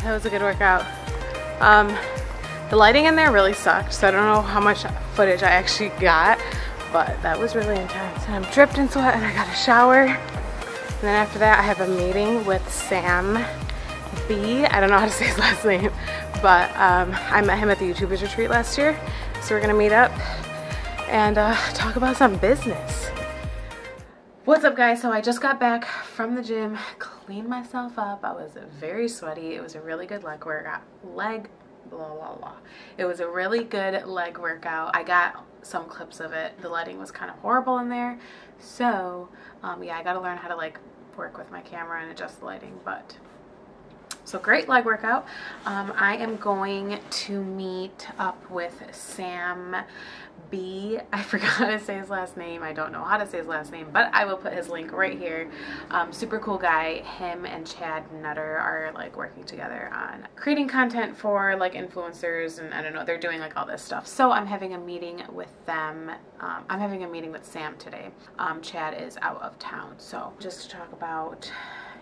that was a good workout. The lighting in there really sucked, so I don't know how much footage I actually got, but that was really intense. And I'm dripped in sweat and I got a shower. And then after that I have a meeting with Sam B. I don't know how to say his last name, but I met him at the YouTubers retreat last year. So we're gonna meet up and talk about some business. What's up guys? So I just got back from the gym, cleaned myself up. I was very sweaty. It was a really good leg workout. It was a really good leg workout. I got some clips of it. The lighting was kind of horrible in there. So yeah, I gotta learn how to like work with my camera and adjust the lighting, but so great leg workout. I am going to meet up with Sam B. I forgot how to say his last name. I don't know how to say his last name, but I will put his link right here. Super cool guy. Him and Chad Nutter are like working together on creating content for like influencers, and I don't know, they're doing like all this stuff. So I'm having a meeting with them. I'm having a meeting with Sam today. Chad is out of town, so just to talk about,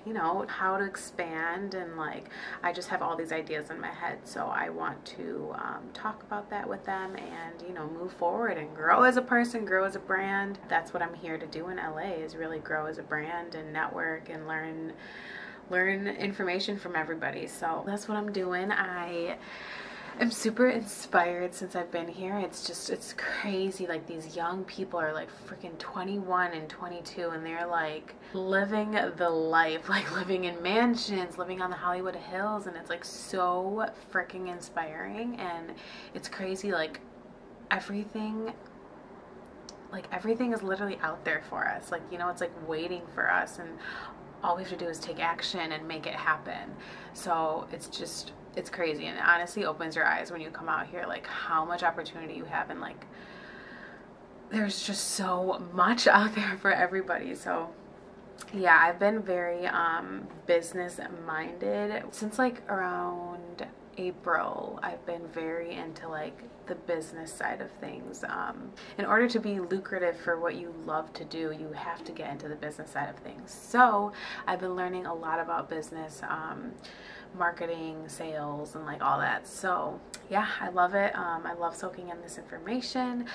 you know, how to expand, and like I just have all these ideas in my head, so I want to talk about that with them and, you know, move forward and grow as a person, grow as a brand. That's what I'm here to do in LA, is really grow as a brand and network and learn information from everybody. So that's what I'm doing. I'm super inspired since I've been here. It's crazy. Like, these young people are like freaking 21 and 22, and they're like living the life, like living in mansions, living on the Hollywood Hills, and it's like so freaking inspiring. And it's crazy, like everything is literally out there for us. Like, you know, it's like waiting for us, and all we have to do is take action and make it happen. So it's crazy, and it honestly opens your eyes when you come out here, like how much opportunity you have, and like there's just so much out there for everybody. So yeah, I've been very business minded since like around April. I've been very into like the business side of things. In order to be lucrative for what you love to do, you have to get into the business side of things. So I've been learning a lot about business, marketing, sales, and like all that. So yeah, I love it. I love soaking in this information.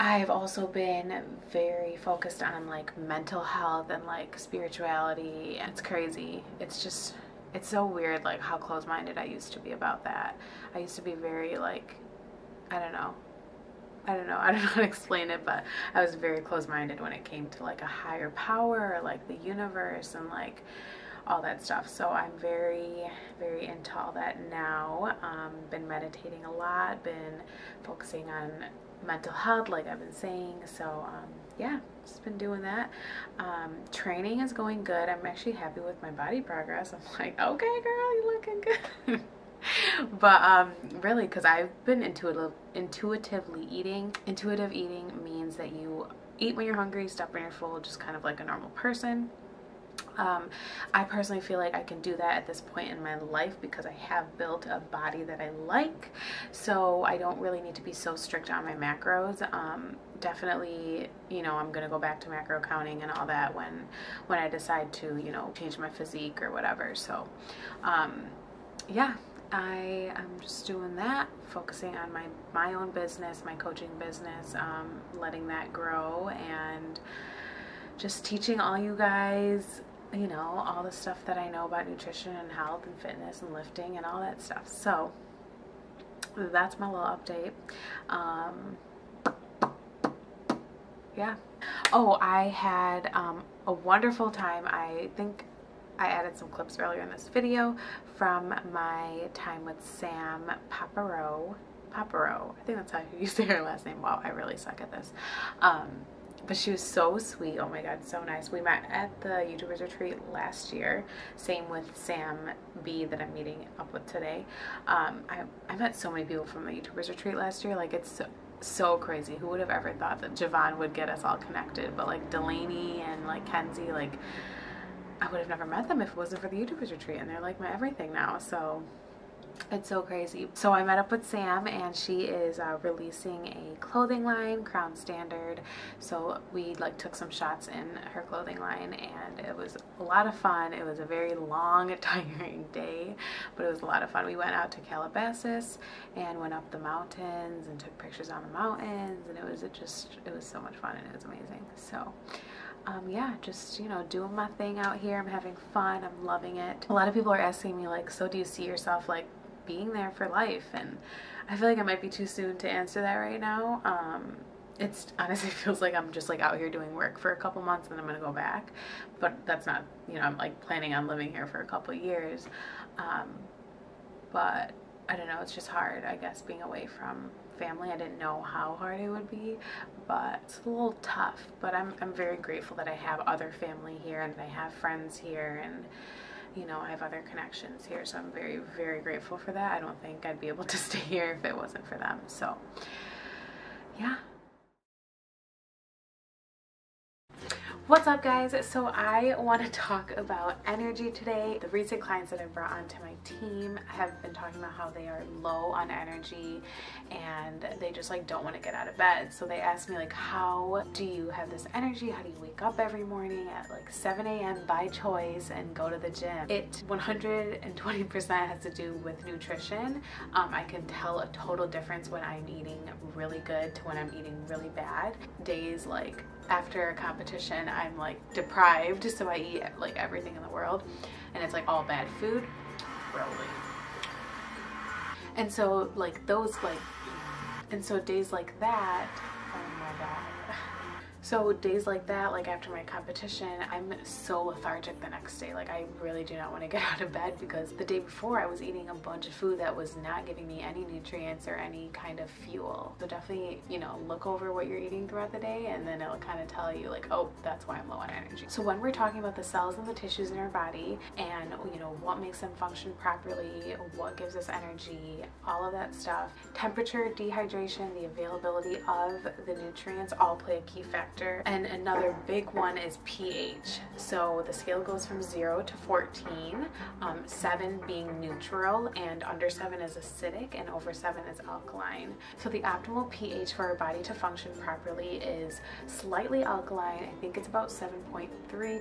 I've also been very focused on like mental health and like spirituality. It's crazy. It's so weird, like how close-minded I used to be about that. I used to be very like, I don't know how to explain it, but I was very close-minded when it came to like a higher power, or like the universe, and like all that stuff. So I'm very, very into all that now. Been meditating a lot, been focusing on mental health, like I've been saying. So yeah, just been doing that. Training is going good. I'm actually happy with my body progress. I'm like, okay girl, you looking good. But really, because I've been intuitively eating. Intuitive eating means that you eat when you're hungry, stop when you're full, just kind of like a normal person. I personally feel like I can do that at this point in my life because I have built a body that I like, so I don't really need to be so strict on my macros. Definitely, you know, I'm gonna go back to macro counting and all that when I decide to, you know, change my physique or whatever. So yeah, I am just doing that, focusing on my own business, my coaching business, letting that grow, and just teaching all you guys, you know, all the stuff that I know about nutrition and health and fitness and lifting and all that stuff. So that's my little update. Yeah. Oh, I had a wonderful time. I think I added some clips earlier in this video from my time with Sam Paparo. I think that's how you say her last name. Wow, I really suck at this. But she was so sweet. Oh my god, so nice. We met at the YouTubers retreat last year. Same with Sam B that I'm meeting up with today. I met so many people from the YouTubers retreat last year. Like, it's so crazy. Who would have ever thought that Javon would get us all connected? But like Delaney and like Kenzie, like I would have never met them if it wasn't for the YouTubers retreat, and they're like my everything now. So It's so crazy. So I met up with Sam, and she is releasing a clothing line, Crown Standard. So we like took some shots in her clothing line, and it was a lot of fun. It was a very long, tiring day, but it was a lot of fun. We went out to Calabasas and went up the mountains and took pictures on the mountains, and it was so much fun, and it was amazing. So yeah, just, you know, doing my thing out here. I'm having fun. I'm loving it. A lot of people are asking me, like, so do you see yourself like being there for life? And I feel like it might be too soon to answer that right now. It's honestly feels like I'm just like out here doing work for a couple months and then I'm gonna go back, but that's not, you know, I'm like planning on living here for a couple years. But I don't know, it's just hard, I guess, being away from family. I didn't know how hard it would be, but it's a little tough. But I'm very grateful that I have other family here and I have friends here, and you know, I have other connections here, so I'm very, very grateful for that. I don't think I'd be able to stay here if it wasn't for them. So yeah. What's up, guys? So I want to talk about energy today. The recent clients that I've brought onto my team have been talking about how they are low on energy and they just like don't want to get out of bed. So they asked me, like, how do you have this energy? How do you wake up every morning at like 7 a.m. by choice and go to the gym? It 120% has to do with nutrition. I can tell a total difference when I'm eating really good to when I'm eating really bad. Days like after a competition, I'm like deprived, so I eat like everything in the world and it's like all bad food, really. And so like those like, and so days like that, oh my god. So days like that, like after my competition, I'm so lethargic the next day. Like I really do not want to get out of bed because the day before I was eating a bunch of food that was not giving me any nutrients or any kind of fuel. So definitely, you know, look over what you're eating throughout the day and then it'll kind of tell you like, oh, that's why I'm low on energy. So when we're talking about the cells and the tissues in our body and, you know, what makes them function properly, what gives us energy, all of that stuff, temperature, dehydration, the availability of the nutrients all play a key factor. And another big one is pH. So the scale goes from 0 to 14, 7 being neutral, and under 7 is acidic, and over 7 is alkaline. So the optimal pH for our body to function properly is slightly alkaline. I think it's about 7.3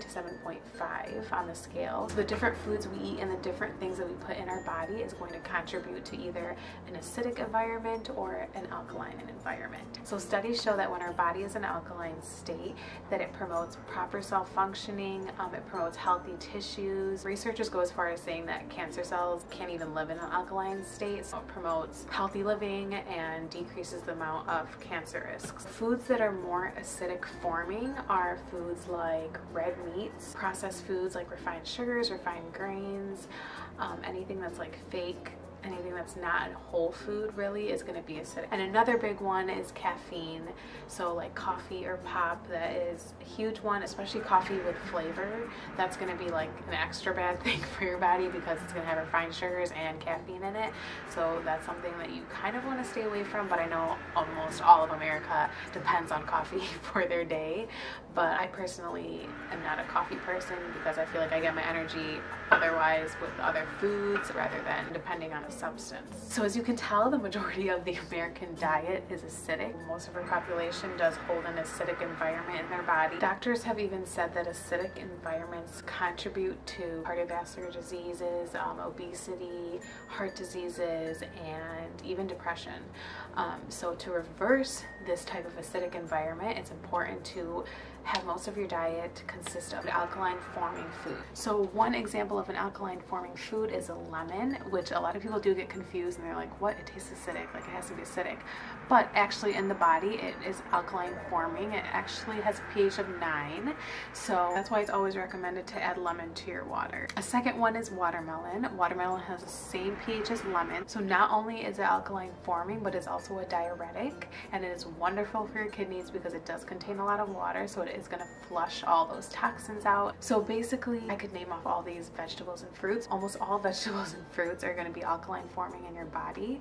to 7.5 on the scale. So the different foods we eat and the different things that we put in our body is going to contribute to either an acidic environment or an alkaline environment. So studies show that when our body is an alkaline state, that it promotes proper cell functioning, it promotes healthy tissues. Researchers go as far as saying that cancer cells can't even live in an alkaline state, so it promotes healthy living and decreases the amount of cancer risks. Foods that are more acidic forming are foods like red meats, processed foods like refined sugars, refined grains, anything that's like fake. Anything that's not a whole food really is going to be acidic. And another big one is caffeine. So like coffee or pop, that is a huge one, especially coffee with flavor. That's going to be like an extra bad thing for your body because it's going to have refined sugars and caffeine in it. So that's something that you kind of want to stay away from, but I know almost all of America depends on coffee for their day. But I personally am not a coffee person because I feel like I get my energy otherwise with other foods rather than depending on a substance. So as you can tell, the majority of the American diet is acidic. Most of our population does hold an acidic environment in their body. Doctors have even said that acidic environments contribute to cardiovascular diseases, obesity, heart diseases, and even depression. So to reverse this type of acidic environment, it's important to have most of your diet consist of alkaline forming food. So one example of an alkaline forming food is a lemon, which a lot of people do get confused and they're like, what? It tastes acidic, like it has to be acidic. But actually in the body it is alkaline forming. It actually has a pH of 9. So that's why it's always recommended to add lemon to your water. A second one is watermelon. Watermelon has the same pH as lemon. So not only is it alkaline forming, but it's also a diuretic, and it is wonderful for your kidneys because it does contain a lot of water, so it is going to flush all those toxins out. So basically, I could name off all these vegetables and fruits. Almost all vegetables and fruits are going to be alkaline forming in your body.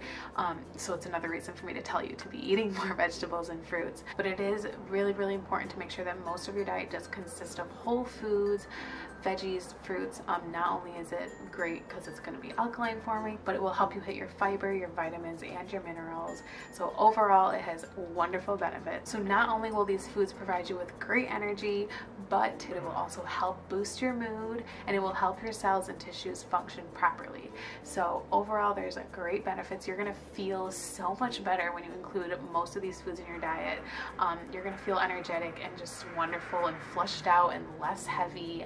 So it's another reason for me to tell you to be eating more vegetables and fruits. But it is really, really important to make sure that most of your diet does consist of whole foods, veggies, fruits, not only is it great because it's going to be alkaline forming, but it will help you hit your fiber, your vitamins, and your minerals. So overall, it has wonderful benefits. So not only will these foods provide you with great energy, but it will also help boost your mood, and it will help your cells and tissues function properly. So overall, there's a great benefits. You're going to feel so much better when you include most of these foods in your diet. You're going to feel energetic and just wonderful and flushed out and less heavy.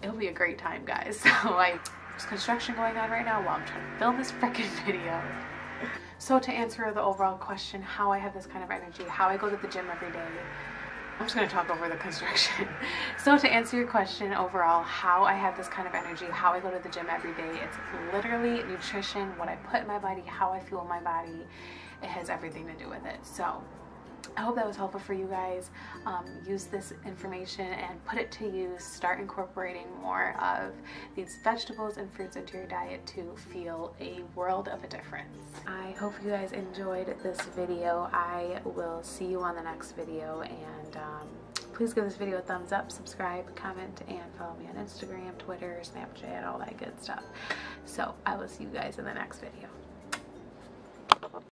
It'll be a great time, guys. So there's construction going on right now while I'm trying to film this freaking video. So to answer the overall question, how I have this kind of energy, how I go to the gym every day, I'm just going to talk over the construction. So to answer your question overall, how I have this kind of energy, how I go to the gym every day, it's literally nutrition, what I put in my body, how I fuel my body. It has everything to do with it. So I hope that was helpful for you guys. Use this information and put it to use. Start incorporating more of these vegetables and fruits into your diet to feel a world of a difference. I hope you guys enjoyed this video. I will see you on the next video, and please give this video a thumbs up, subscribe, comment, and follow me on Instagram, Twitter, Snapchat, all that good stuff. So I will see you guys in the next video.